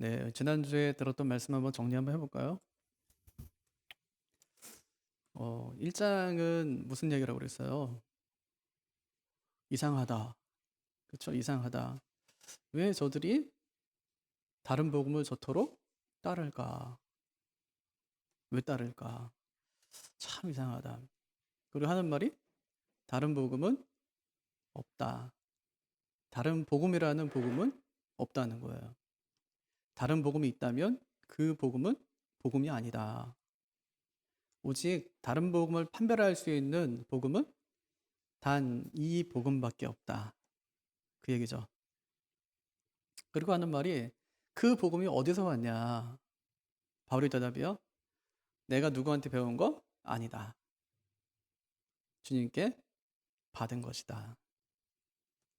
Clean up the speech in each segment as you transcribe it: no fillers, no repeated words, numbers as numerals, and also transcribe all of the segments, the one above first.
네, 지난주에 들었던 말씀 한번 정리 한번 해볼까요? 1장은 무슨 얘기라고 그랬어요? 이상하다. 그쵸? 이상하다. 왜 저들이 다른 복음을 저토록 따를까? 왜 따를까? 참 이상하다. 그리고 하는 말이 다른 복음은 없다. 다른 복음이라는 복음은 없다는 거예요. 다른 복음이 있다면 그 복음은 복음이 아니다. 오직 다른 복음을 판별할 수 있는 복음은 단 이 복음밖에 없다. 그 얘기죠. 그리고 하는 말이 그 복음이 어디서 왔냐? 바울의 대답이요. 내가 누구한테 배운 거? 아니다. 주님께 받은 것이다.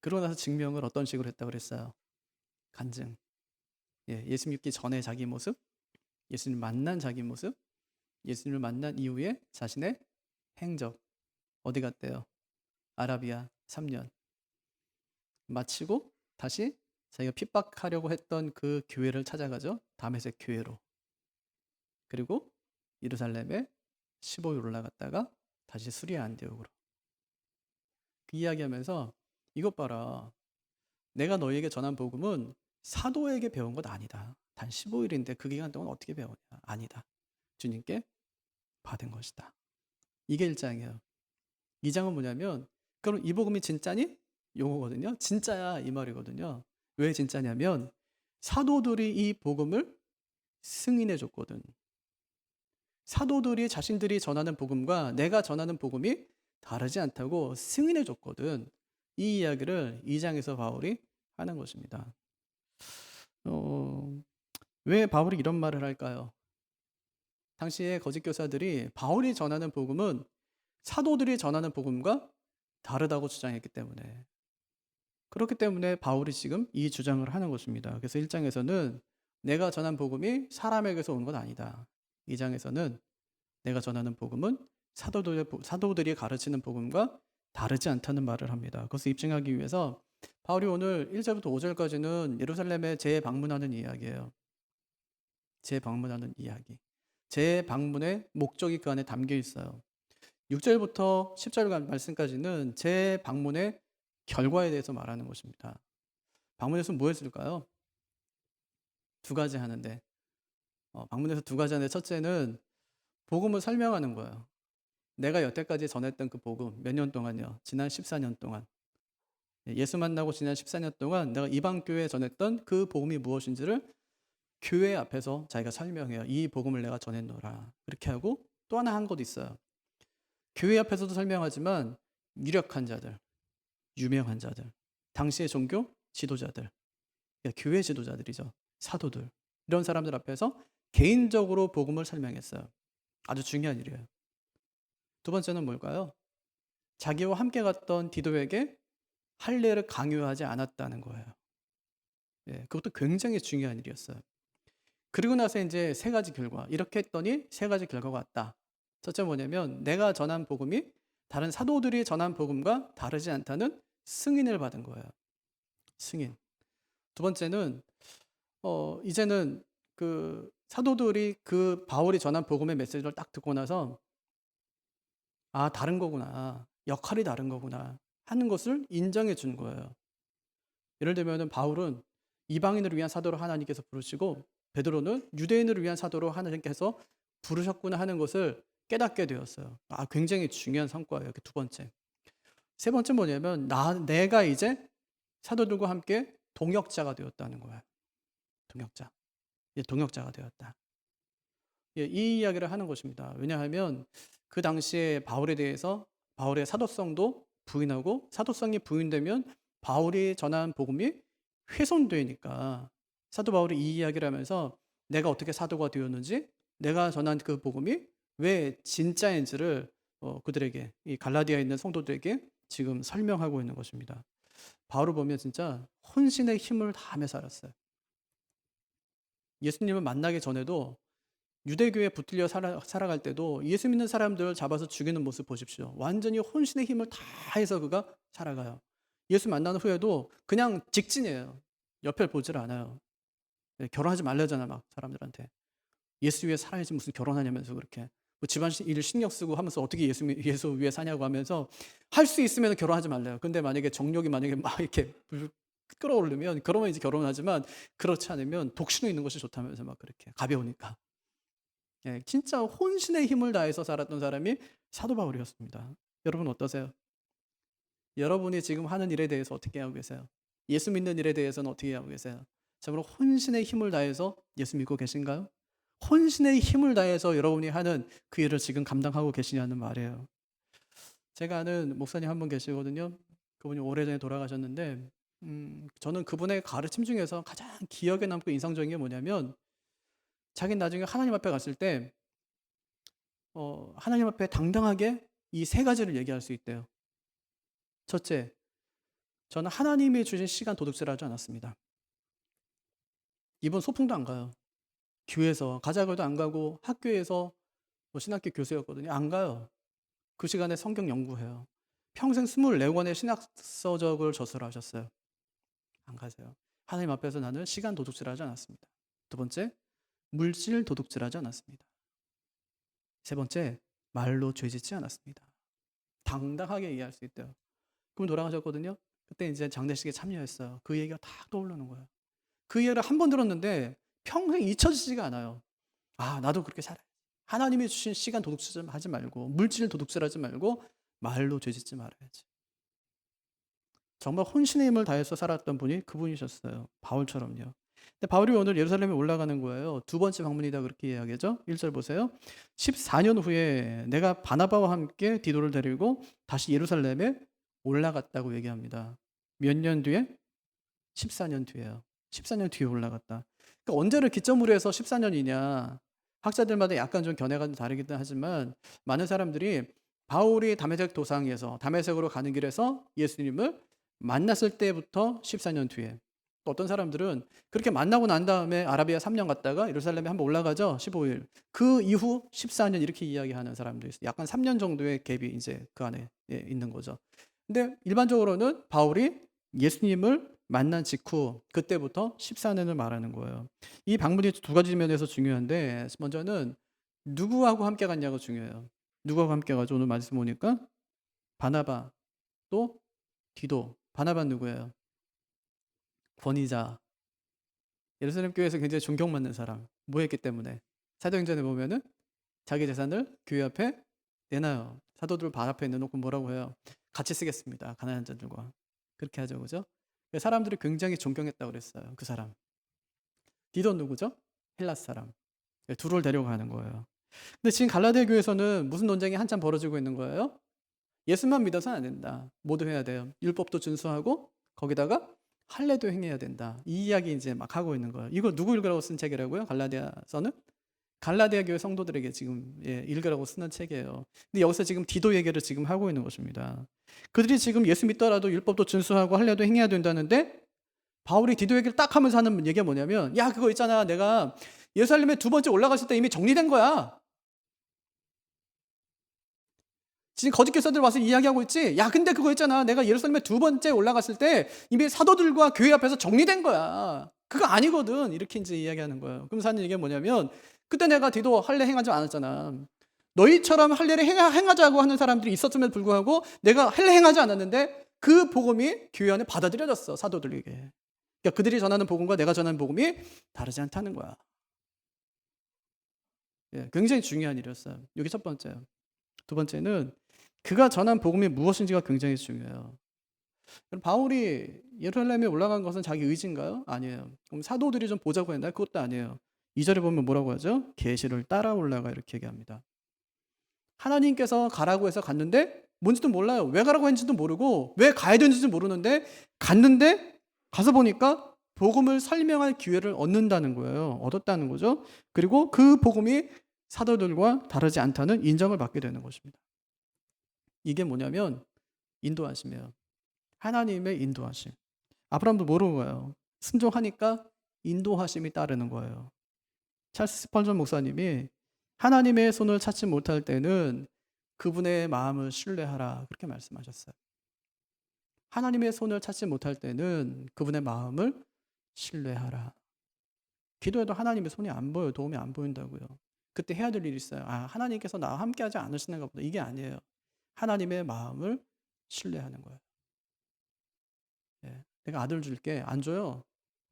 그러고 나서 증명을 어떤 식으로 했다고 그랬어요? 간증. 예수 믿기 전에 자기 모습, 예수님을 만난 자기 모습, 예수님을 만난 이후에 자신의 행적. 어디 갔대요? 아라비아 3년. 마치고 다시 자기가 핍박하려고 했던 그 교회를 찾아가죠. 다메섹 교회로. 그리고 예루살렘에 15일 올라갔다가 다시 수리아 안디옥으로. 그 이야기하면서 이것 봐라. 내가 너희에게 전한 복음은 사도에게 배운 것 아니다. 단 15일인데 그 기간 동안 어떻게 배우냐? 아니다. 주님께 받은 것이다. 이게 1장이에요. 2장은 뭐냐면 그럼 이 복음이 진짜니? 용어거든요. 진짜야 이 말이거든요. 왜 진짜냐면 사도들이 이 복음을 승인해 줬거든. 사도들이 자신들이 전하는 복음과 내가 전하는 복음이 다르지 않다고 승인해 줬거든. 이 이야기를 2장에서 바울이 하는 것입니다. 왜 바울이 이런 말을 할까요? 당시에 거짓 교사들이 바울이 전하는 복음은 사도들이 전하는 복음과 다르다고 주장했기 때문에. 그렇기 때문에 바울이 지금 이 주장을 하는 것입니다. 그래서 1장에서는 내가 전한 복음이 사람에게서 온 건 아니다. 2장에서는 내가 전하는 복음은 사도들이 가르치는 복음과 다르지 않다는 말을 합니다. 그것을 입증하기 위해서 바울이 오늘 1절부터 5절까지는 예루살렘에 재방문하는 이야기예요. 재방문하는 이야기. 재방문의 목적이 그 안에 담겨 있어요. 6절부터 10절 말씀까지는 재방문의 결과에 대해서 말하는 것입니다. 방문에서 뭐 했을까요? 두 가지 하는데 방문에서 두 가지 하는데 첫째는 복음을 설명하는 거예요. 내가 여태까지 전했던 그 복음 몇 년 동안요? 지난 14년 동안. 예수 만나고 지난 14년 동안 내가 이방 교회에 전했던 그 복음이 무엇인지를 교회 앞에서 자기가 설명해요. 이 복음을 내가 전했노라. 그렇게 하고 또 하나 한 것도 있어요. 교회 앞에서도 설명하지만 유력한 자들, 유명한 자들, 당시의 종교 지도자들, 교회 지도자들이죠. 사도들. 이런 사람들 앞에서 개인적으로 복음을 설명했어요. 아주 중요한 일이에요. 두 번째는 뭘까요? 자기와 함께 갔던 디도에게 할례를 강요하지 않았다는 거예요. 그것도 굉장히 중요한 일이었어요. 그리고 나서 이제 세 가지 결과. 이렇게 했더니 세 가지 결과가 왔다. 첫째 뭐냐면 내가 전한 복음이 다른 사도들이 전한 복음과 다르지 않다는 승인을 받은 거예요. 승인. 두 번째는 이제는 그 사도들이 그 바울이 전한 복음의 메시지를 딱 듣고 나서 아, 다른 거구나. 역할이 다른 거구나. 하는 것을 인정해 준 거예요. 예를 들면 바울은 이방인을 위한 사도로 하나님께서 부르시고 베드로는 유대인을 위한 사도로 하나님께서 부르셨구나 하는 것을 깨닫게 되었어요. 아, 굉장히 중요한 성과예요. 두 번째. 세 번째 뭐냐면 내가 이제 사도들과 함께 동역자가 되었다는 거예요. 동역자. 동역자가 되었다. 이 이야기를 하는 것입니다. 왜냐하면 그 당시에 바울에 대해서 바울의 사도성도 부인하고 사도성이 부인되면 바울이 전한 복음이 훼손되니까 사도 바울이 이 이야기를 하면서 내가 어떻게 사도가 되었는지 내가 전한 그 복음이 왜 진짜인지를 그들에게 이 갈라디아에 있는 성도들에게 지금 설명하고 있는 것입니다. 바울을 보면 진짜 혼신의 힘을 다하며 살았어요. 예수님을 만나기 전에도 유대교에 붙들려 살아갈 때도 예수 믿는 사람들을 잡아서 죽이는 모습 보십시오. 완전히 혼신의 힘을 다해서 그가 살아가요. 예수 만난 후에도 그냥 직진이에요. 옆을 보질 않아요. 예, 결혼하지 말라잖아 막 사람들한테. 예수 위에 살아야지 무슨 결혼하냐면서 그렇게. 뭐 집안 일 신경 쓰고 하면서 어떻게 예수 위에 사냐고 하면서 할 수 있으면 결혼하지 말래요. 근데 만약에 정욕이 만약에 막 이렇게 끌어오르면 그러면 이제 결혼하지만 그렇지 않으면 독신으로 있는 것이 좋다면서 막 그렇게 가벼우니까. 예, 진짜 혼신의 힘을 다해서 살았던 사람이 사도 바울이었습니다. 여러분 어떠세요? 여러분이 지금 하는 일에 대해서 어떻게 하고 계세요? 예수 믿는 일에 대해서는 어떻게 하고 계세요? 정말 혼신의 힘을 다해서 예수 믿고 계신가요? 혼신의 힘을 다해서 여러분이 하는 그 일을 지금 감당하고 계시냐는 말이에요. 제가 아는 목사님 한 분 계시거든요. 그분이 오래전에 돌아가셨는데 저는 그분의 가르침 중에서 가장 기억에 남고 인상적인 게 뭐냐면 자기는 나중에 하나님 앞에 갔을 때 하나님 앞에 당당하게 이 세 가지를 얘기할 수 있대요. 첫째, 저는 하나님이 주신 시간 도둑질 하지 않았습니다. 이분 소풍도 안 가요. 교회에서 가자고도 안 가고 학교에서 뭐 신학교 교수였거든요. 안 가요. 그 시간에 성경 연구해요. 평생 24권의 신학 서적을 저술하셨어요. 안 가세요. 하나님 앞에서 나는 시간 도둑질하지 않았습니다. 두 번째, 물질 도둑질하지 않았습니다. 세 번째, 말로 죄짓지 않았습니다. 당당하게 얘기할 수 있대요. 그분 돌아가셨거든요. 그때 이제 장례식에 참여했어요. 그 얘기가 딱 떠오르는 거예요. 그 얘기를 한 번 들었는데 평생 잊혀지지가 않아요. 아, 나도 그렇게 살아야 지 하나님이 주신 시간 도둑질하지 말고 물질 도둑질하지 말고 말로 죄짓지 말아야지. 정말 혼신의 힘을 다해서 살았던 분이 그분이셨어요. 바울처럼요. 근데 바울이 오늘 예루살렘에 올라가는 거예요. 두 번째 방문이다 그렇게 이야기하죠. 1절 보세요. 14년 후에 내가 바나바와 함께 디도를 데리고 다시 예루살렘에 올라갔다고 얘기합니다. 몇 년 뒤에? 14년 뒤에요. 14년 뒤에 올라갔다. 그러니까 언제를 기점으로 해서 14년이냐. 학자들마다 약간 좀 견해가 다르긴 하지만 많은 사람들이 바울이 다메섹 도상에서 다메섹으로 가는 길에서 예수님을 만났을 때부터 14년 뒤에, 또 어떤 사람들은 그렇게 만나고 난 다음에 아라비아 3년 갔다가 예루살렘에 한번 올라가죠. 15일. 그 이후 14년 이렇게 이야기하는 사람도 있어요. 약간 3년 정도의 갭이 이제 그 안에 있는 거죠. 근데 일반적으로는 바울이 예수님을 만난 직후 그때부터 14년을 말하는 거예요. 이 방문이 두 가지 면에서 중요한데 먼저는 누구하고 함께 갔냐가 중요해요. 누구하고 함께 가죠? 오늘 말씀 보니까 바나바 또 디도. 바나바 누구예요? 권위자. 예루살렘 교회에서 굉장히 존경받는 사람. 뭐 했기 때문에? 사도행전에 보면은 자기 재산을 교회 앞에 내놔요. 사도들 발 앞에 내놓고 뭐라고 해요? 같이 쓰겠습니다. 가난한 자들과. 그렇게 하죠. 그죠? 사람들이 굉장히 존경했다고 그랬어요. 그 사람. 디도 누구죠? 헬라스 사람. 둘을 데려가는 거예요. 근데 지금 갈라디아 교회에서는 무슨 논쟁이 한참 벌어지고 있는 거예요? 예수만 믿어서는 안 된다. 뭐도 해야 돼요. 율법도 준수하고 거기다가 할례도 행해야 된다. 이 이야기 이제 막 하고 있는 거예요. 이거 누구 읽으라고 쓴 책이라고요? 갈라디아서는? 갈라디아 교회 성도들에게 지금 읽으라고 쓰는 책이에요. 근데 여기서 지금 디도 얘기를 지금 하고 있는 것입니다. 그들이 지금 예수 믿더라도 율법도 준수하고 할례도 행해야 된다는데 바울이 디도 얘기를 딱 하면서 하는 얘기가 뭐냐면 야 그거 있잖아 내가 예루살렘에 두 번째 올라갔을 때 이미 정리된 거야. 지금 거짓 교사들 와서 이야기하고 있지. 야 근데 그거 있잖아 내가 예루살렘에 두 번째 올라갔을 때 이미 사도들과 교회 앞에서 정리된 거야. 그거 아니거든. 이렇게 이제 이야기하는 거예요. 그럼 사는 얘기가 뭐냐면 그때 내가 디도 할례 행하지 않았잖아. 너희처럼 할례를 행하자고 하는 사람들이 있었음에도 불구하고 내가 할례 행하지 않았는데 그 복음이 교회 안에 받아들여졌어. 사도들에게. 그러니까 그들이 전하는 복음과 내가 전하는 복음이 다르지 않다는 거야. 예, 굉장히 중요한 일이었어요. 이게 첫 번째예요. 두 번째는 그가 전한 복음이 무엇인지가 굉장히 중요해요. 그럼 바울이 예루살렘에 올라간 것은 자기 의지인가요? 아니에요. 그럼 사도들이 좀 보자고 했나요? 그것도 아니에요. 2절에 보면 뭐라고 하죠? 계시를 따라 올라가 이렇게 얘기합니다. 하나님께서 가라고 해서 갔는데 뭔지도 몰라요. 왜 가라고 했는지도 모르고 왜 가야 되는지도 모르는데 갔는데 가서 보니까 복음을 설명할 기회를 얻는다는 거예요. 얻었다는 거죠. 그리고 그 복음이 사도들과 다르지 않다는 인정을 받게 되는 것입니다. 이게 뭐냐면 인도하심이에요. 하나님의 인도하심. 아브라함도 모르는 거예요. 순종하니까 인도하심이 따르는 거예요. 찰스 스펄전 목사님이 하나님의 손을 찾지 못할 때는 그분의 마음을 신뢰하라 그렇게 말씀하셨어요. 하나님의 손을 찾지 못할 때는 그분의 마음을 신뢰하라. 기도해도 하나님의 손이 안 보여요. 도움이 안 보인다고요. 그때 해야 될 일이 있어요. 아, 하나님께서 나와 함께하지 않으시는가 보다. 이게 아니에요. 하나님의 마음을 신뢰하는 거예요. 예. 내가 아들 줄게. 안 줘요.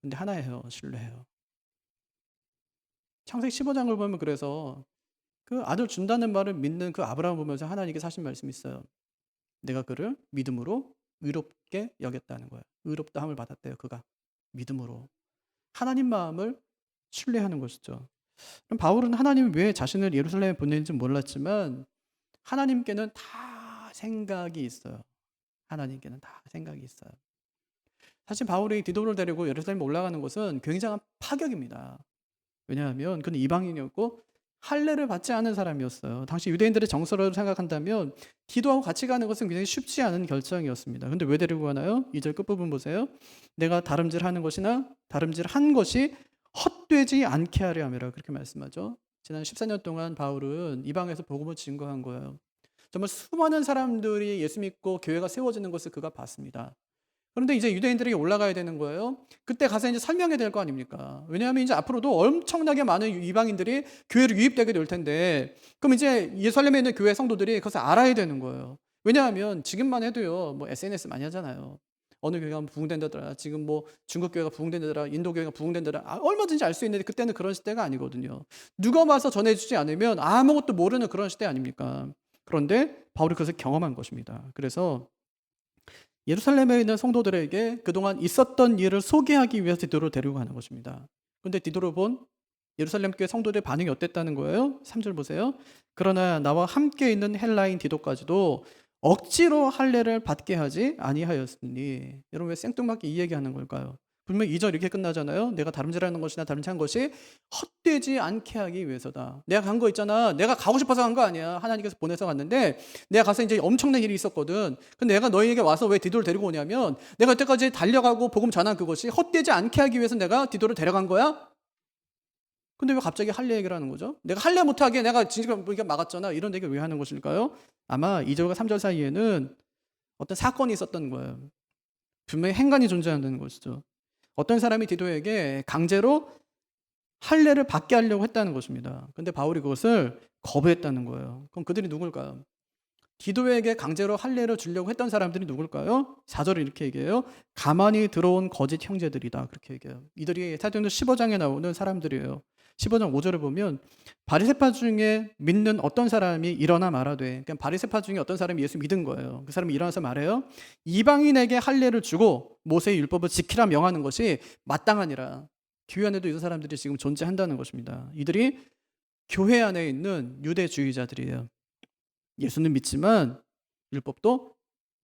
근데 하나예요. 신뢰해요. 창세기 15장을 보면 그래서 그 아들 준다는 말을 믿는 그 아브라함 보면서 하나님께서 하신 말씀이 있어요. 내가 그를 믿음으로 의롭게 여겼다는 거예요. 의롭다함을 받았대요. 그가 믿음으로. 하나님 마음을 신뢰하는 것이죠. 그럼 바울은 하나님이 왜 자신을 예루살렘에 보내는지 몰랐지만 하나님께는 다 생각이 있어요. 하나님께는 다 생각이 있어요. 사실 바울이 디도를 데리고 예루살렘에 올라가는 것은 굉장한 파격입니다. 왜냐하면 그는 이방인이었고 할례를 받지 않은 사람이었어요. 당시 유대인들의 정서를 생각한다면 디도하고 같이 가는 것은 굉장히 쉽지 않은 결정이었습니다. 근데 왜 데리고 가나요? 2절 끝부분 보세요. 내가 다름질하는 것이나 다름질한 것이 헛되지 않게 하려 함이라 그렇게 말씀하죠. 지난 14년 동안 바울은 이방에서 복음을 증거한 거예요. 정말 수많은 사람들이 예수 믿고 교회가 세워지는 것을 그가 봤습니다. 그런데 이제 유대인들에게 올라가야 되는 거예요. 그때 가서 이제 설명해야 될 거 아닙니까? 왜냐하면 이제 앞으로도 엄청나게 많은 이방인들이 교회로 유입되게 될 텐데, 그럼 이제 예루살렘에 있는 교회 성도들이 그것을 알아야 되는 거예요. 왜냐하면 지금만 해도요, 뭐 SNS 많이 하잖아요. 어느 교회가 부흥된다더라, 지금 뭐 중국 교회가 부흥된다더라, 인도 교회가 부흥된다더라, 얼마든지 알 수 있는데 그때는 그런 시대가 아니거든요. 누가 와서 전해주지 않으면 아무것도 모르는 그런 시대 아닙니까? 그런데 바울이 그것을 경험한 것입니다. 그래서 예루살렘에 있는 성도들에게 그동안 있었던 일을 소개하기 위해서 디도를 데리고 가는 것입니다. 그런데 디도를 본 예루살렘 교회 성도들의 반응이 어땠다는 거예요? 3절 보세요. 그러나 나와 함께 있는 헬라인 디도까지도 억지로 할례를 받게 하지 아니하였으니. 여러분 왜 생뚱맞게 이 얘기하는 걸까요? 분명 2절 이렇게 끝나잖아요. 내가 다름질하는 것이나 다름질한 것이 헛되지 않게 하기 위해서다. 내가 간 거 있잖아. 내가 가고 싶어서 간 거 아니야. 하나님께서 보내서 갔는데 내가 가서 이제 엄청난 일이 있었거든. 근데 내가 너희에게 와서 왜 디도를 데리고 오냐면 내가 그때까지 달려가고 복음 전한 그것이 헛되지 않게 하기 위해서 내가 디도를 데려간 거야. 근데 왜 갑자기 할례 얘기를 하는 거죠? 내가 할례 못하게 내가 지금 막았잖아. 이런 얘기를 왜 하는 것일까요? 아마 2절과 3절 사이에는 어떤 사건이 있었던 거예요. 분명히 행간이 존재한다는 것이죠. 어떤 사람이 디도에게 강제로 할례를 받게 하려고 했다는 것입니다. 그런데 바울이 그것을 거부했다는 거예요. 그럼 그들이 누굴까요? 디도에게 강제로 할례를 주려고 했던 사람들이 누굴까요? 4절에 이렇게 얘기해요. 가만히 들어온 거짓 형제들이다. 그렇게 얘기해요. 이들이 사도행전 15장에 나오는 사람들이에요. 15장 5절을 보면 바리새파 중에 믿는 어떤 사람이 일어나 말하되, 그러니까 바리새파 중에 어떤 사람이 예수 믿은 거예요. 그 사람이 일어나서 말해요. 이방인에게 할례를 주고 모세의 율법을 지키라 명하는 것이 마땅하니라. 교회 안에도 이 사람들이 지금 존재한다는 것입니다. 이들이 교회 안에 있는 유대주의자들이에요. 예수는 믿지만 율법도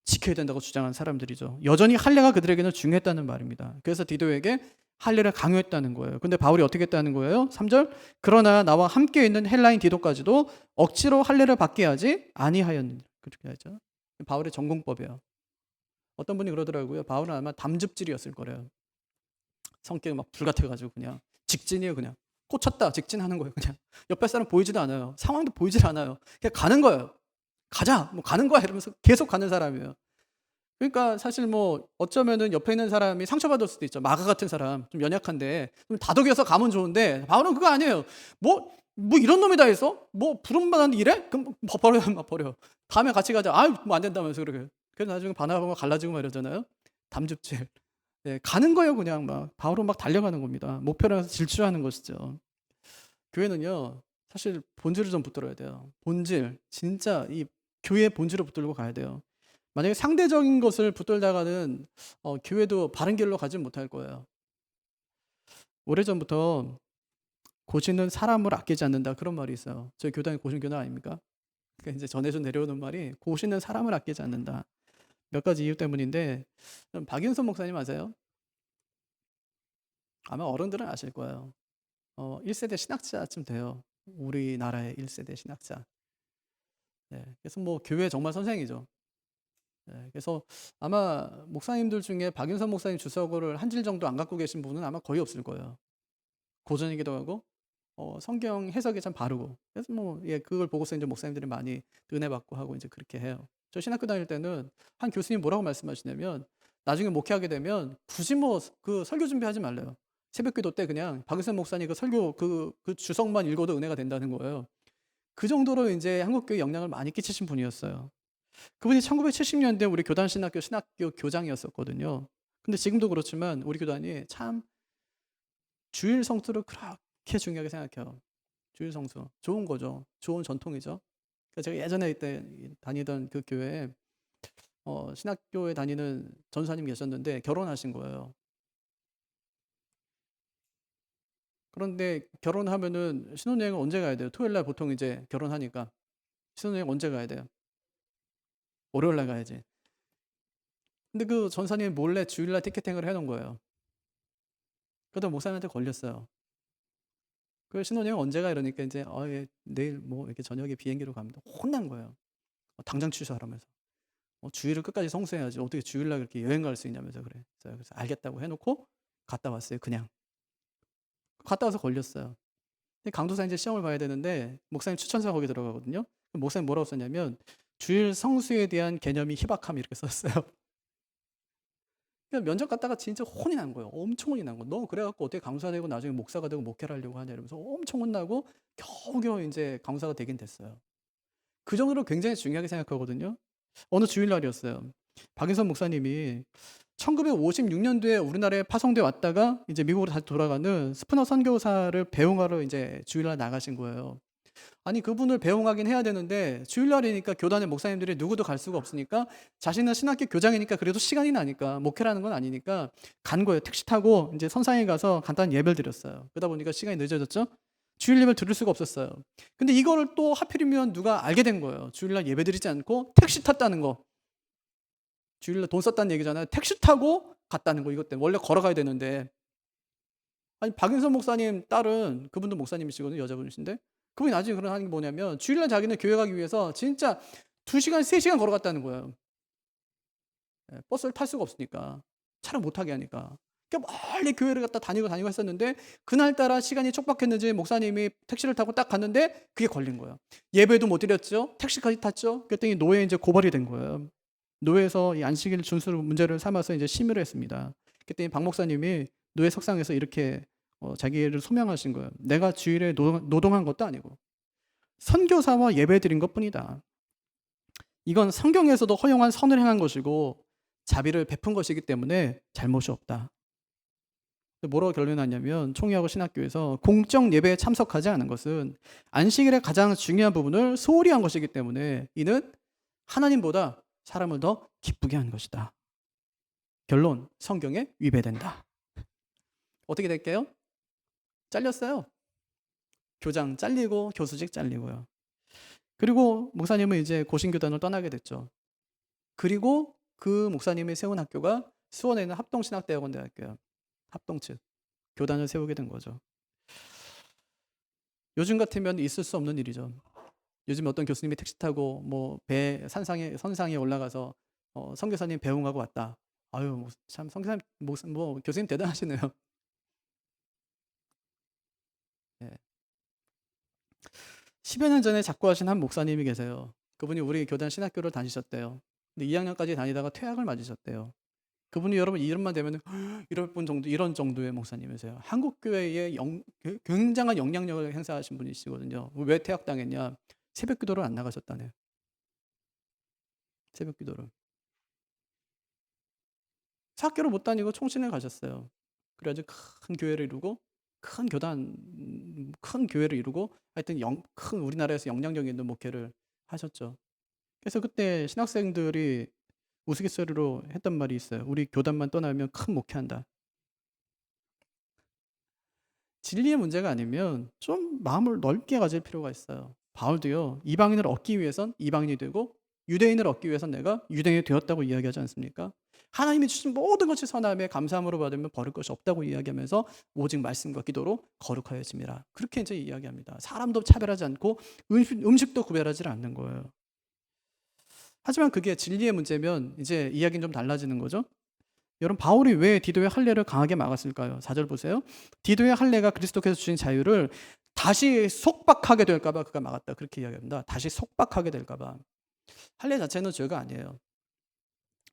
지켜야 된다고 주장한 사람들이죠. 여전히 할례가 그들에게는 중요했다는 말입니다. 그래서 디도에게 할례를 강요했다는 거예요. 근데 바울이 어떻게 했다는 거예요? 3절. 그러나 나와 함께 있는 헬라인 디도까지도 억지로 할례를 받게 하지 아니하였느니라. 그렇게 하죠. 바울의 전공법이에요. 어떤 분이 그러더라고요. 바울은 아마 담즙질이었을 거래요. 성격이 막 불같아가지고 그냥 직진이에요. 그냥 꽂혔다 직진하는 거예요. 그냥 옆에 사람 보이지도 않아요. 상황도 보이질 않아요. 그냥 가는 거예요. 가자, 뭐 가는 거야 이러면서 계속 가는 사람이에요. 그러니까 사실 뭐 어쩌면은 옆에 있는 사람이 상처받을 수도 있죠. 마가 같은 사람 좀 연약한데 좀 다독여서 가면 좋은데 바울은 그거 아니에요. 뭐 이런 놈이 다 있어? 뭐 부름받았는데 이래? 그럼 버려, 막 버려. 다음에 같이 가자. 아유 뭐 안 된다면서 그렇게. 그래서 나중에 바나바가 갈라지고 막 이러잖아요. 담즙질. 네, 가는 거예요 그냥 막. 바울은 막 달려가는 겁니다. 목표를 해서 질주하는 것이죠. 교회는요 사실 본질을 좀 붙들어야 돼요. 본질, 진짜 이 교회의 본질을 붙들고 가야 돼요. 만약에 상대적인 것을 붙들다가는 교회도 바른 길로 가지 못할 거예요. 오래전부터 고시는 사람을 아끼지 않는다 그런 말이 있어요. 저희 교단이 고신교단 아닙니까? 그러니까 이제 전해져 내려오는 말이 고시는 사람을 아끼지 않는다. 몇 가지 이유 때문인데 박윤선 목사님 아세요? 아마 어른들은 아실 거예요. 1세대 신학자쯤 돼요. 우리나라의 1세대 신학자. 네, 그래서 뭐 교회 정말 선생이죠. 네, 그래서 아마 목사님들 중에 박윤선 목사님 주석을 한 질 정도 안 갖고 계신 분은 아마 거의 없을 거예요. 고전이기도 하고 성경 해석이 참 바르고. 그래서 뭐 그걸 보고서 이제 목사님들이 많이 은혜 받고 하고 이제 그렇게 해요. 저 신학교 다닐 때는 한 교수님 뭐라고 말씀하시냐면 나중에 목회하게 되면 굳이 뭐 그 설교 준비하지 말래요. 새벽기도 때 그냥 박유선 목사님 그 설교 그 주석만 읽어도 은혜가 된다는 거예요. 그 정도로 이제 한국교회 영향을 많이 끼치신 분이었어요. 그분이 1970년대 우리 교단 신학교 교장이었었거든요. 근데 지금도 그렇지만 우리 교단이 참 주일 성수를 그렇게 중요하게 생각해요. 주일 성수. 좋은 거죠. 좋은 전통이죠. 그러니까 제가 예전에 이때 다니던 그 교회에 신학교에 다니는 전사님 계셨는데 결혼하신 거예요. 그런데 결혼하면은 신혼여행을 언제 가야 돼요? 토요일 날 보통 이제 결혼하니까 신혼여행 언제 가야 돼요? 월요일 날 가야지. 근데 그 전사님이 몰래 주일 날 티켓팅을 해놓은 거예요. 그러다 목사님한테 걸렸어요. 그 신혼여행 언제 가? 이러니까 이제 예, 내일 뭐 이렇게 저녁에 비행기로 갑니다. 혼난 거예요. 당장 취소하라면서. 주일을 끝까지 성수해야지. 어떻게 주일 날 그렇게 여행 갈 수 있냐면서 그래. 그래서 알겠다고 해놓고 갔다 왔어요. 그냥. 갔다 와서 걸렸어요. 근데 강도사 이제 시험을 봐야 되는데 목사님 추천서 거기 들어가거든요. 목사님 뭐라고 썼냐면 주일 성수에 대한 개념이 희박함 이렇게 썼어요. 그냥 면접 갔다가 진짜 혼이 난 거예요. 엄청 혼이 난 거. 너 그래갖고 어떻게 강사가 되고 나중에 목사가 되고 목회를 하려고 하냐 이러면서 엄청 혼나고 겨우겨우 이제 강사가 되긴 됐어요. 그 정도로 굉장히 중요하게 생각하거든요. 어느 주일날이었어요. 박인선 목사님이 1956년도에 우리나라에 파송돼 왔다가 이제 미국으로 다시 돌아가는 스푸너 선교사를 배웅하러 이제 주일날 나가신 거예요. 아니 그분을 배웅하긴 해야 되는데 주일날이니까 교단의 목사님들이 누구도 갈 수가 없으니까 자신은 신학교 교장이니까 그래도 시간이 나니까 목회라는 건 아니니까 간 거예요. 택시 타고 이제 선상에 가서 간단한 예배를 드렸어요. 그러다 보니까 시간이 늦어졌죠. 주일 예배를 들을 수가 없었어요. 근데 이거를 또 하필이면 누가 알게 된 거예요. 주일날 예배 드리지 않고 택시 탔다는 거. 주일날 돈 썼다는 얘기잖아요. 택시 타고 갔다는 거 이것 때문에. 원래 걸어가야 되는데. 아니 박윤선 목사님 딸은 그분도 목사님이시거든요. 여자분이신데. 그분이 나중에 그런 하는 게 뭐냐면 주일날 자기는 교회 가기 위해서 진짜 2시간, 3시간 걸어갔다는 거예요. 버스를 탈 수가 없으니까. 차를 못 타게 하니까. 그러니까 멀리 교회를 갔다 다니고 했었는데 그날따라 시간이 촉박했는지 목사님이 택시를 타고 딱 갔는데 그게 걸린 거예요. 예배도 못 드렸죠. 택시까지 탔죠. 그랬더니 노예에 이제 고발이 된 거예요. 노예에서 이 안식일 준수를 문제를 삼아서 이제 심의를 했습니다. 그랬더니 박 목사님이 노예 석상에서 이렇게 자기를 소명하신 거예요. 내가 주일에 노동한 것도 아니고 선교사와 예배 드린 것뿐이다. 이건 성경에서도 허용한 선을 행한 것이고 자비를 베푼 것이기 때문에 잘못이 없다. 뭐라고 결론이 났냐면 총회하고 신학교에서 공적 예배에 참석하지 않은 것은 안식일의 가장 중요한 부분을 소홀히 한 것이기 때문에 이는 하나님보다 사람을 더 기쁘게 한 것이다. 결론, 성경에 위배된다. 어떻게 될게요? 잘렸어요. 교장 잘리고 교수직 잘리고요. 그리고 목사님은 이제 고신교단을 떠나게 됐죠. 그리고 그 목사님이 세운 학교가 수원에 있는 합동신학대학원 대학교예요. 합동측. 교단을 세우게 된 거죠. 요즘 같으면 있을 수 없는 일이죠. 요즘 어떤 교수님이 택시 타고 뭐 배 선상에 올라가서 선교사님 배웅하고 왔다. 아유 참 선교사님 뭐 교수님 대단하시네요. 네. 10여 년 전에 작고하신 한 목사님이 계세요. 그분이 우리 교단 신학교를 다니셨대요. 근데 2학년까지 다니다가 퇴학을 맞으셨대요. 그분이 여러분 이름만 되면 이런 정도의 목사님이세요. 한국 교회에 굉장한 영향력을 행사하신 분이시거든요. 왜 퇴학당했냐? 새벽 기도를 안 나가셨다네요. 새벽 기도를. 학교를 못 다니고 총신을 가셨어요. 그래가지고 큰 교회를 이루고 큰 교단, 큰 교회를 이루고 하여튼 큰 우리나라에서 영향력 있는 목회를 하셨죠. 그래서 그때 신학생들이 우스갯소리로 했던 말이 있어요. 우리 교단만 떠나면 큰 목회한다. 진리의 문제가 아니면 좀 마음을 넓게 가질 필요가 있어요. 바울도요. 이방인을 얻기 위해선 이방인이 되고 유대인을 얻기 위해선 내가 유대인이 되었다고 이야기하지 않습니까? 하나님이 주신 모든 것이 선함에 감사함으로 받으면 버릴 것이 없다고 이야기하면서 오직 말씀과 기도로 거룩하여짐이라. 그렇게 이제 이야기합니다. 사람도 차별하지 않고 음식도 구별하지 않는 거예요. 하지만 그게 진리의 문제면 이제 이야기는 좀 달라지는 거죠. 여러분 바울이 왜 디도의 할례를 강하게 막았을까요? 4절 보세요. 디도의 할례가 그리스도께서 주신 자유를 다시 속박하게 될까 봐 그가 막았다. 그렇게 이야기합니다. 다시 속박하게 될까 봐. 할례 자체는 죄가 아니에요.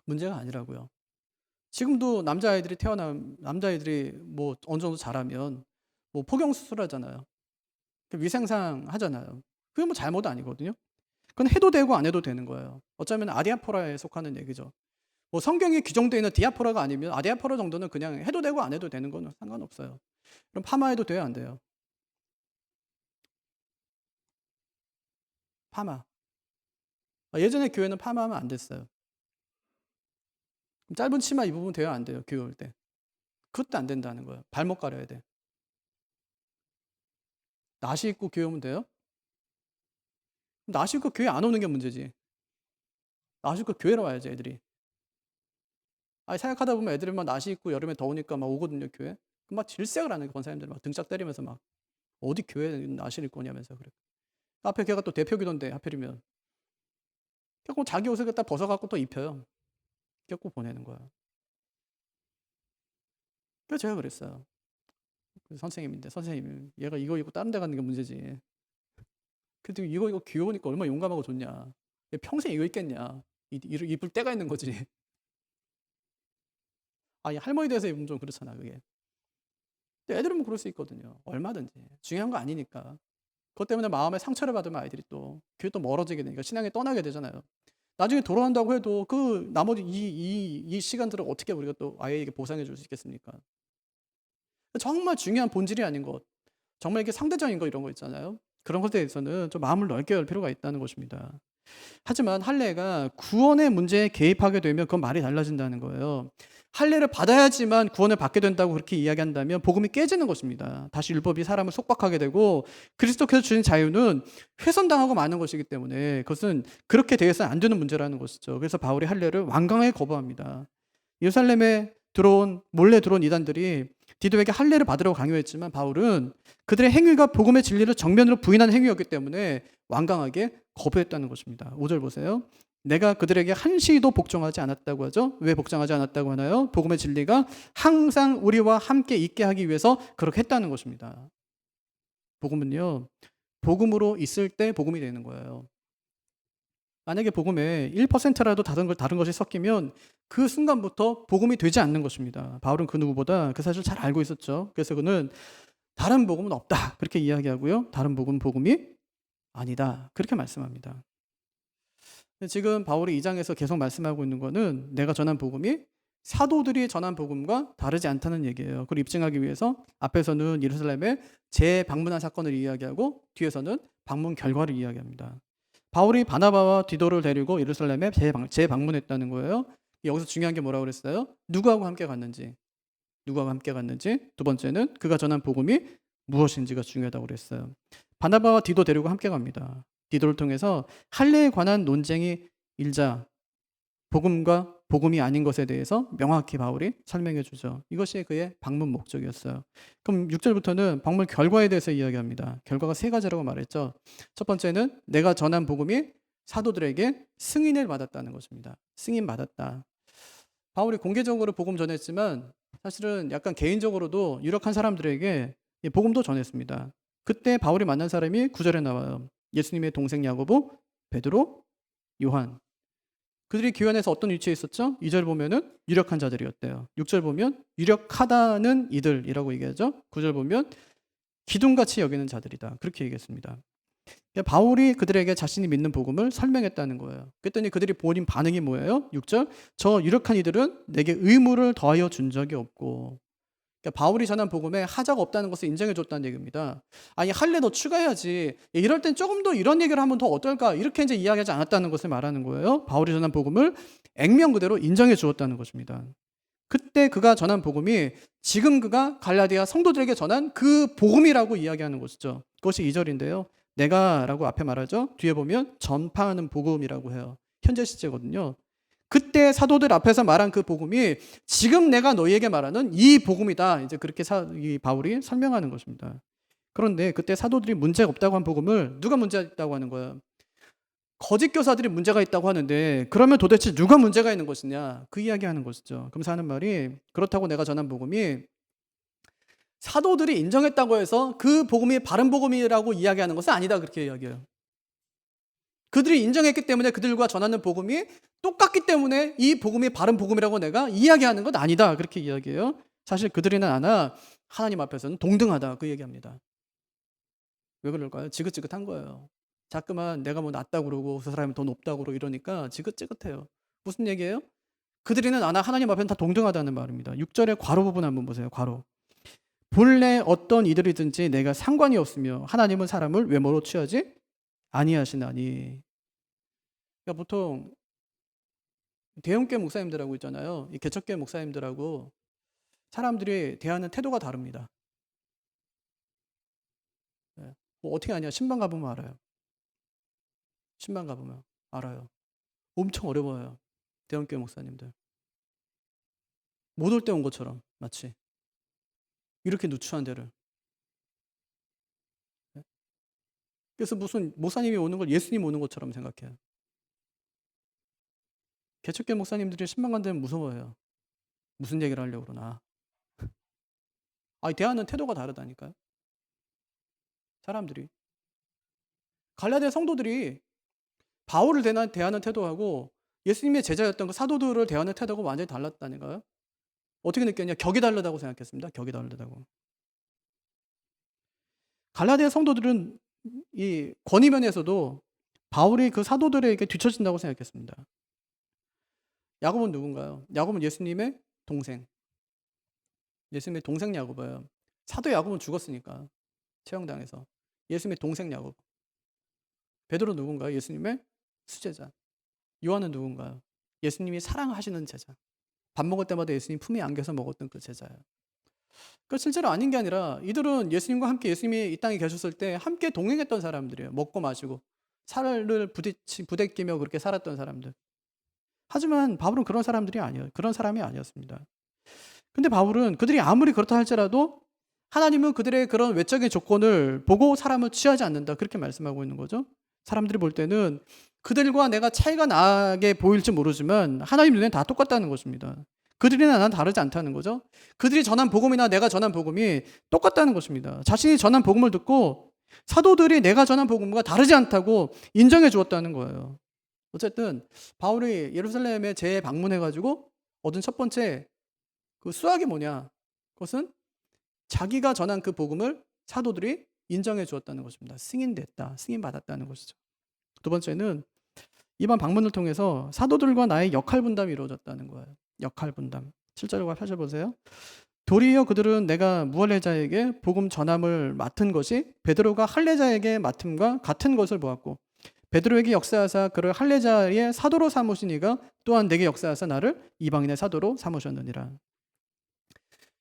문제가 아니라고요. 지금도 남자아이들이 뭐 어느 정도 자라면 뭐 포경 수술하잖아요. 위생상 하잖아요. 그게 뭐 잘못 아니거든요. 그건 해도 되고 안 해도 되는 거예요. 어쩌면 아디아포라에 속하는 얘기죠. 뭐 성경에 규정되어 있는 디아포라가 아니면 아디아포라 정도는 그냥 해도 되고 안 해도 되는 건 상관없어요. 그럼 파마해도 돼요, 안 돼요? 파마. 예전에 교회는 파마하면 안 됐어요. 그럼 짧은 치마 입으면 돼요, 안 돼요? 교회 올 때. 그것도 안 된다는 거예요. 발목 가려야 돼. 나시 입고 교회 오면 돼요? 나시 입고 교회 안 오는 게 문제지. 나시 입고 교회로 와야지, 애들이. 아니, 사역하다 보면 애들이 막 나시 입고 여름에 더우니까 막 오거든요, 교회. 막 질색을 하는 거예요, 권사님들 막 등짝 때리면서 막. 어디 교회에 나시를 입고 오냐면서 그래. 앞에 걔가 또 대표기도인데 하필이면. 결국 자기 옷을 갖다 벗어갖고 또 입혀요. 껴고 보내는 거야. 그래서 제가 그랬어요. 그 선생님인데, 선생님, 얘가 이거 입고 다른 데 가는 게 문제지. 근데 이거 귀여우니까 얼마나 용감하고 좋냐. 얘 평생 이거 입겠냐. 입을 때가 있는 거지. 아니, 할머니 돼서 입으면 좀 그렇잖아, 그게. 근데 애들은 뭐 그럴 수 있거든요. 얼마든지. 중요한 거 아니니까. 그것 때문에 마음에 상처를 받으면 아이들이 또 교회 또 멀어지게 되니까 신앙에 떠나게 되잖아요. 나중에 돌아온다고 해도 그 나머지 이 시간들을 어떻게 우리가 또 아이에게 보상해 줄 수 있겠습니까? 정말 중요한 본질이 아닌 것, 정말 이게 상대적인 거 이런 거 있잖아요. 그런 것에 대해서는 좀 마음을 넓게 열 필요가 있다는 것입니다. 하지만 할례가 구원의 문제에 개입하게 되면 그건 말이 달라진다는 거예요. 할례를 받아야지만 구원을 받게 된다고 그렇게 이야기한다면 복음이 깨지는 것입니다. 다시 율법이 사람을 속박하게 되고 그리스도께서 주신 자유는 훼손당하고 마는 것이기 때문에 그것은 그렇게 되어서는 안 되는 문제라는 것이죠. 그래서 바울이 할례를 완강하게 거부합니다. 예루살렘에 몰래 들어온 이단들이 디도에게 할례를 받으라고 강요했지만 바울은 그들의 행위가 복음의 진리를 정면으로 부인하는 행위였기 때문에 완강하게 거부했다는 것입니다. 5절 보세요. 내가 그들에게 한시도 복종하지 않았다고 하죠. 왜 복종하지 않았다고 하나요? 복음의 진리가 항상 우리와 함께 있게 하기 위해서 그렇게 했다는 것입니다. 복음은요, 복음으로 있을 때 복음이 되는 거예요. 만약에 복음에 1%라도 다른 것이 섞이면 그 순간부터 복음이 되지 않는 것입니다. 바울은 그 누구보다 그 사실을 잘 알고 있었죠. 그래서 그는 다른 복음은 없다 그렇게 이야기하고요. 다른 복음은 복음이 아니다 그렇게 말씀합니다. 지금 바울이 2장에서 계속 말씀하고 있는 거는 내가 전한 복음이 사도들이 전한 복음과 다르지 않다는 얘기예요. 그걸 입증하기 위해서 앞에서는 예루살렘에 재방문한 사건을 이야기하고 뒤에서는 방문 결과를 이야기합니다. 바울이 바나바와 디도를 데리고 예루살렘에 재방문했다는 거예요. 여기서 중요한 게 뭐라고 그랬어요? 누구하고 함께 갔는지. 두 번째는 그가 전한 복음이 무엇인지가 중요하다고 그랬어요. 바나바와 디도 데리고 함께 갑니다. 디도를 통해서 할례에 관한 논쟁이 일자 복음과 복음이 아닌 것에 대해서 명확히 바울이 설명해 주죠. 이것이 그의 방문 목적이었어요. 그럼 6절부터는 방문 결과에 대해서 이야기합니다. 결과가 세 가지라고 말했죠. 첫 번째는 내가 전한 복음이 사도들에게 승인을 받았다는 것입니다. 승인 받았다. 바울이 공개적으로 복음 전했지만 사실은 약간 개인적으로도 유력한 사람들에게 복음도 전했습니다. 그때 바울이 만난 사람이 9절에 나와요. 예수님의 동생 야고보, 베드로, 요한. 그들이 교회 안에서 어떤 위치에 있었죠? 2절 보면은 유력한 자들이었대요. 6절 보면 유력하다는 이들이라고 얘기하죠. 9절 보면 기둥같이 여기는 자들이다. 그렇게 얘기했습니다. 그러니까 바울이 그들에게 자신이 믿는 복음을 설명했다는 거예요. 그랬더니 그들이 보인 반응이 뭐예요? 6절 저 유력한 이들은 내게 의무를 더하여 준 적이 없고, 그러니까 바울이 전한 복음에 하자가 없다는 것을 인정해 줬다는 얘기입니다. 아니 할례 더 추가해야지. 이럴 땐 조금 더 이런 얘기를 하면 더 어떨까? 이렇게 이제 이야기하지 않았다는 것을 말하는 거예요. 바울이 전한 복음을 액면 그대로 인정해 주었다는 것입니다. 그때 그가 전한 복음이 지금 그가 갈라디아 성도들에게 전한 그 복음이라고 이야기하는 것이죠. 그것이 2절인데요. 내가라고 앞에 말하죠. 뒤에 보면 전파하는 복음이라고 해요. 현재 시제거든요. 그때 사도들 앞에서 말한 그 복음이 지금 내가 너희에게 말하는 이 복음이다. 이제 그렇게 이 바울이 설명하는 것입니다. 그런데 그때 사도들이 문제가 없다고 한 복음을 누가 문제가 있다고 하는 거예요? 거짓 교사들이 문제가 있다고 하는데 그러면 도대체 누가 문제가 있는 것이냐? 그 이야기하는 것이죠. 그러면서 하는 말이 그렇다고 내가 전한 복음이 사도들이 인정했다고 해서 그 복음이 바른 복음이라고 이야기하는 것은 아니다. 그렇게 이야기해요. 그들이 인정했기 때문에 그들과 전하는 복음이 똑같기 때문에 이 복음이 바른 복음이라고 내가 이야기하는 건 아니다. 그렇게 이야기해요. 사실 그들이나 나나 하나님 앞에서는 동등하다. 그 얘기합니다. 왜 그럴까요? 지긋지긋한 거예요. 자꾸만 내가 뭐 낫다고 그러고 그 사람이 더 높다고 그러고 이러니까 지긋지긋해요. 무슨 얘기예요? 그들이나 나나 하나님 앞에는 다 동등하다는 말입니다. 6절의 괄호 부분 한번 보세요. 괄호. 본래 어떤 이들이든지 내가 상관이 없으며 하나님은 사람을 외모로 취하지 아니하시나니. 그러니까 보통 대형교회 목사님들하고 있잖아요. 이 개척교회 목사님들하고 사람들이 대하는 태도가 다릅니다. 네. 뭐 어떻게 아냐? 신방 가보면 알아요. 신방 가보면 알아요. 엄청 어려워요. 대형교회 목사님들. 못 올 때 온 것처럼 마치 이렇게 누추한 데를. 네. 그래서 무슨 목사님이 오는 걸 예수님 오는 것처럼 생각해요. 개척교회 목사님들이 신방 간 데는 무서워해요. 무슨 얘기를 하려고 그러나. 아니 대하는 태도가 다르다니까요. 사람들이. 갈라디아 성도들이 바울을 대하는 태도하고 예수님의 제자였던 그 사도들을 대하는 태도가 완전히 달랐다니까요. 어떻게 느꼈냐? 격이 다르다고 생각했습니다. 격이 다르다고. 갈라디아 성도들은 이 권위면에서도 바울이 그 사도들에게 뒤처진다고 생각했습니다. 야고보는 누군가요? 야고보는 예수님의 동생. 예수님의 동생 야고보예요. 사도 야고보는 죽었으니까 채용당해서. 예수님의 동생 야고보. 베드로 누군가요? 예수님의 수제자. 요한은 누군가요? 예수님이 사랑하시는 제자. 밥 먹을 때마다 예수님 품에 안겨서 먹었던 그 제자예요. 그 실제로 아닌 게 아니라 이들은 예수님과 함께 예수님이 이 땅에 계셨을 때 함께 동행했던 사람들이에요. 먹고 마시고 살을 부대끼며 그렇게 살았던 사람들. 하지만 바울은 그런 사람들이 아니에요. 그런 사람이 아니었습니다. 근데 바울은 그들이 아무리 그렇다 할지라도 하나님은 그들의 그런 외적인 조건을 보고 사람을 취하지 않는다. 그렇게 말씀하고 있는 거죠. 사람들이 볼 때는 그들과 내가 차이가 나게 보일지 모르지만 하나님 눈에는 다 똑같다는 것입니다. 그들이나 나는 다르지 않다는 거죠. 그들이 전한 복음이나 내가 전한 복음이 똑같다는 것입니다. 자신이 전한 복음을 듣고 사도들이 내가 전한 복음과 다르지 않다고 인정해 주었다는 거예요. 어쨌든 바울이 예루살렘에 재방문해가지고 얻은 첫 번째 그 수학이 뭐냐? 그것은 자기가 전한 그 복음을 사도들이 인정해 주었다는 것입니다. 승인됐다, 승인받았다는 것이죠. 두 번째는 이번 방문을 통해서 사도들과 나의 역할 분담이 이루어졌다는 거예요. 역할 분담. 7절과 8절 보세요. 도리어 그들은 내가 무할례자에게 복음 전함을 맡은 것이 베드로가 할례자에게 맡음과 같은 것을 보았고 베드로에게 역사하사 그를 할례자의 사도로 삼으시니가 또한 내게 역사하사 나를 이방인의 사도로 삼으셨느니라.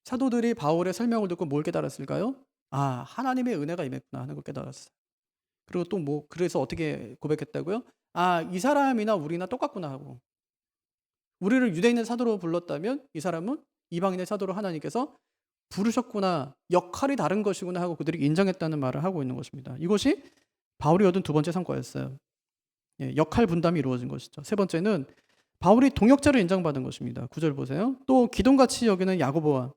사도들이 바울의 설명을 듣고 뭘 깨달았을까요? 아, 하나님의 은혜가 임했구나 하는 걸 깨달았어요. 그리고 또 뭐 그래서 어떻게 고백했다고요? 아, 이 사람이나 우리나 똑같구나 하고 우리를 유대인의 사도로 불렀다면 이 사람은 이방인의 사도로 하나님께서 부르셨구나, 역할이 다른 것이구나 하고 그들이 인정했다는 말을 하고 있는 것입니다. 이것이 바울이 얻은 두 번째 성과였어요. 예, 역할 분담이 이루어진 것이죠. 세 번째는 바울이 동역자로 인정받은 것입니다. 9절 보세요. 또 기둥같이 여기는 야고보와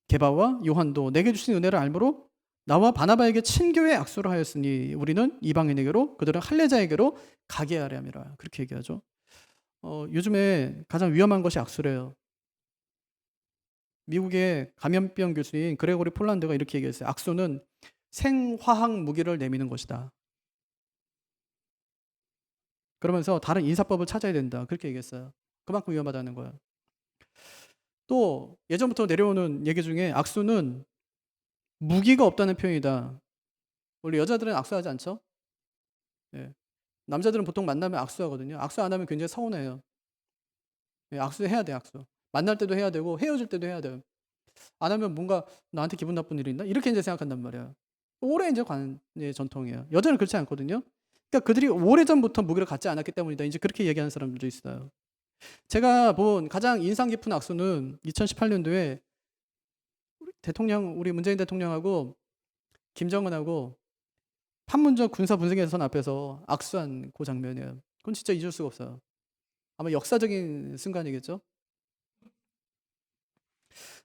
게바와 요한도 내게 주신 은혜를 알므로 나와 바나바에게 친교의 악수를 하였으니 우리는 이방인에게로 그들은 할례자에게로 가게 하려 함이라. 그렇게 얘기하죠. 요즘에 가장 위험한 것이 악수래요. 미국의 감염병 교수인 그레고리 폴란드가 이렇게 얘기했어요. 악수는 생화학 무기를 내미는 것이다. 그러면서 다른 인사법을 찾아야 된다. 그렇게 얘기했어요. 그만큼 위험하다는 거예요. 또 예전부터 내려오는 얘기 중에 악수는 무기가 없다는 표현이다. 원래 여자들은 악수하지 않죠? 예. 남자들은 보통 만나면 악수하거든요. 악수 안 하면 굉장히 서운해요. 예, 악수해야 돼, 악수. 만날 때도 해야 되고 헤어질 때도 해야 돼요. 안 하면 뭔가 나한테 기분 나쁜 일이 있나? 이렇게 이제 생각한단 말이에요. 오래 이제 전통이에요. 여자는 그렇지 않거든요. 그러니까 그들이 오래전부터 무기를 갖지 않았기 때문이다. 이제 그렇게 얘기하는 사람들도 있어요. 제가 본 가장 인상 깊은 악수는 2018년도에 우리 문재인 대통령하고 김정은하고 판문점 군사분계선 앞에서 악수한 그 장면이에요. 그건 진짜 잊을 수가 없어요. 아마 역사적인 순간이겠죠.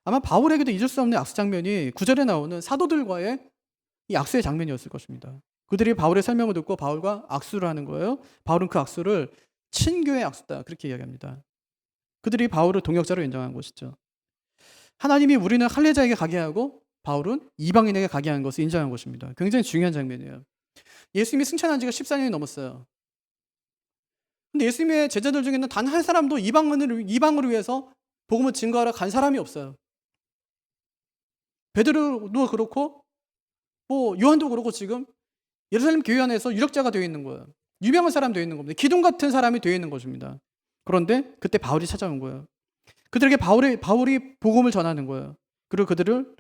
아마 바울에게도 잊을 수 없는 악수 장면이 9절에 나오는 사도들과의 이 악수의 장면이었을 것입니다. 그들이 바울의 설명을 듣고 바울과 악수를 하는 거예요. 바울은 그 악수를 친교의 악수다 그렇게 이야기합니다. 그들이 바울을 동역자로 인정한 것이죠. 하나님이 우리는 할례자에게 가게 하고 바울은 이방인에게 가게 하는 것을 인정한 것입니다. 굉장히 중요한 장면이에요. 예수님이 승천한 지가 14년이 넘었어요. 근데 예수님의 제자들 중에는 단 한 사람도 이방을 위해서 복음을 증거하러 간 사람이 없어요. 베드로도 그렇고 뭐 요한도 그렇고 지금 예루살렘 교회 안에서 유력자가 되어 있는 거예요. 유명한 사람 되어 있는 겁니다. 기둥 같은 사람이 되어 있는 것입니다. 그런데 그때 바울이 찾아온 거예요. 그들에게 바울이 복음을 전하는 거예요. 그리고 그들을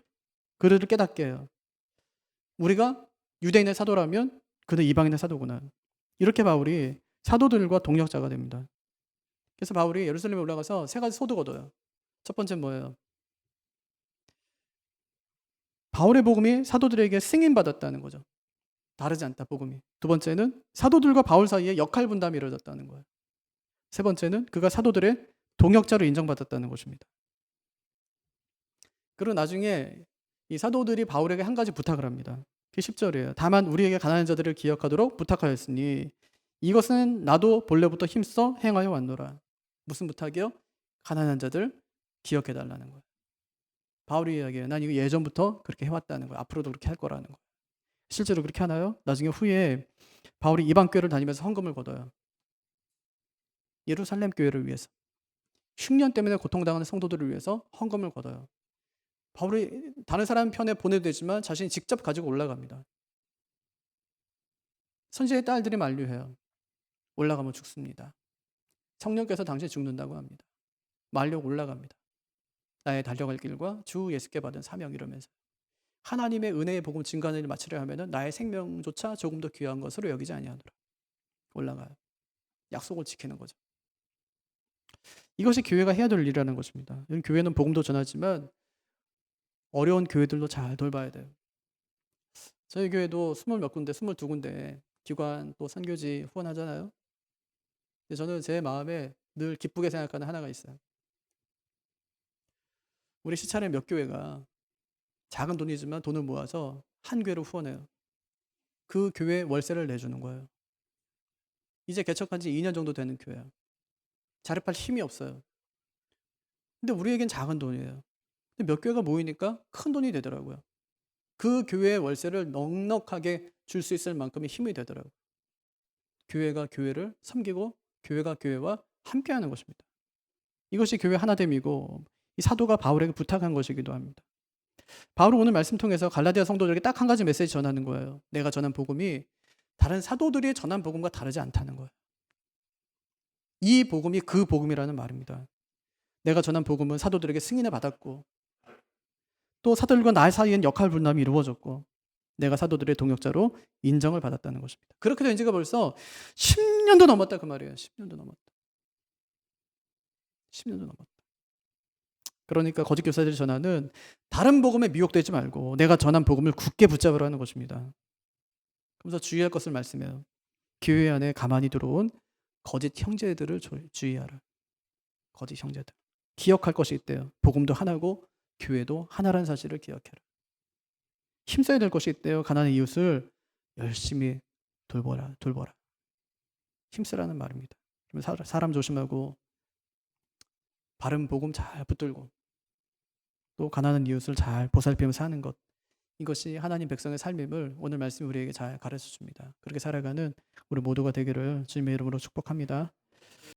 깨닫게 해요. 우리가 유대인의 사도라면 그는 이방인의 사도구나. 이렇게 바울이 사도들과 동역자가 됩니다. 그래서 바울이 예루살렘에 올라가서 세 가지 소득 얻어요. 첫 번째는 뭐예요? 바울의 복음이 사도들에게 승인받았다는 거죠. 다르지 않다, 복음이. 두 번째는 사도들과 바울 사이에 역할 분담이 이루어졌다는 거예요. 세 번째는 그가 사도들의 동역자로 인정받았다는 것입니다. 그리고 나중에 이 사도들이 바울에게 한 가지 부탁을 합니다. 그게 10절이에요. 다만 우리에게 가난한 자들을 기억하도록 부탁하였으니 이것은 나도 본래부터 힘써 행하여 왔노라. 무슨 부탁이요? 가난한 자들 기억해달라는 거예요. 바울이 이야기해요. 난 이거 예전부터 그렇게 해왔다는 거예요. 앞으로도 그렇게 할 거라는 거예요. 실제로 그렇게 하나요? 나중에 후에 바울이 이방 교회를 다니면서 헌금을 걷어요. 예루살렘 교회를 위해서. 흉년 때문에 고통당하는 성도들을 위해서 헌금을 걷어요. 바울이 다른 사람 편에 보내도 되지만 자신이 직접 가지고 올라갑니다. 선지의 딸들이 만류해요. 올라가면 죽습니다. 성령께서 당신 죽는다고 합니다. 만류 올라갑니다. 나의 달려갈 길과 주 예수께 받은 사명 이러면서 하나님의 은혜의 복음 증거하는 일을 마치려 하면은 나의 생명조차 조금 더 귀한 것으로 여기지 아니하노라. 올라가요. 약속을 지키는 거죠. 이것이 교회가 해야 될 일이라는 것입니다. 교회는 복음도 전하지만 어려운 교회들도 잘 돌봐야 돼요. 저희 교회도 20몇 군데, 22군데 기관 또 선교지 후원하잖아요. 근데 저는 제 마음에 늘 기쁘게 생각하는 하나가 있어요. 우리 시차례 몇 교회가 작은 돈이지만 돈을 모아서 한 교회로 후원해요. 그 교회 월세를 내주는 거예요. 이제 개척한 지 2년 정도 되는 교회야. 자립할 힘이 없어요. 근데 우리에겐 작은 돈이에요. 근데 몇 교회가 모이니까 큰 돈이 되더라고요. 그 교회의 월세를 넉넉하게 줄 수 있을 만큼의 힘이 되더라고요. 교회가 교회를 섬기고 교회가 교회와 함께하는 것입니다. 이것이 교회 하나됨이고 이 사도가 바울에게 부탁한 것이기도 합니다. 바울은 오늘 말씀 통해서 갈라디아 성도들에게 딱 한 가지 메시지 전하는 거예요. 내가 전한 복음이 다른 사도들이 전한 복음과 다르지 않다는 거예요. 이 복음이 그 복음이라는 말입니다. 내가 전한 복음은 사도들에게 승인을 받았고 또 사도들과 나 사이엔 역할 분담이 이루어졌고 내가 사도들의 동역자로 인정을 받았다는 것입니다. 그렇게 된 지가 벌써 10년도 넘었다 그 말이에요. 10년도 넘었다. 10년도 넘었다. 그러니까 거짓 교사들이 전하는 다른 복음에 미혹되지 말고 내가 전한 복음을 굳게 붙잡으라는 것입니다. 그래서 주의할 것을 말씀해요. 교회 안에 가만히 들어온 거짓 형제들을 주의하라. 거짓 형제들. 기억할 것이 있대요. 복음도 하나고 교회도 하나라는 사실을 기억해라. 힘써야 될 것이 있대요. 가난한 이웃을 열심히 돌보라. 힘쓰라는 말입니다. 사람 조심하고 바른 복음 잘 붙들고 또 가난한 이웃을 잘 보살피면서 사는 것. 이것이 하나님 백성의 삶임을 오늘 말씀이 우리에게 잘 가르쳐 줍니다. 그렇게 살아가는 우리 모두가 되기를 주님의 이름으로 축복합니다.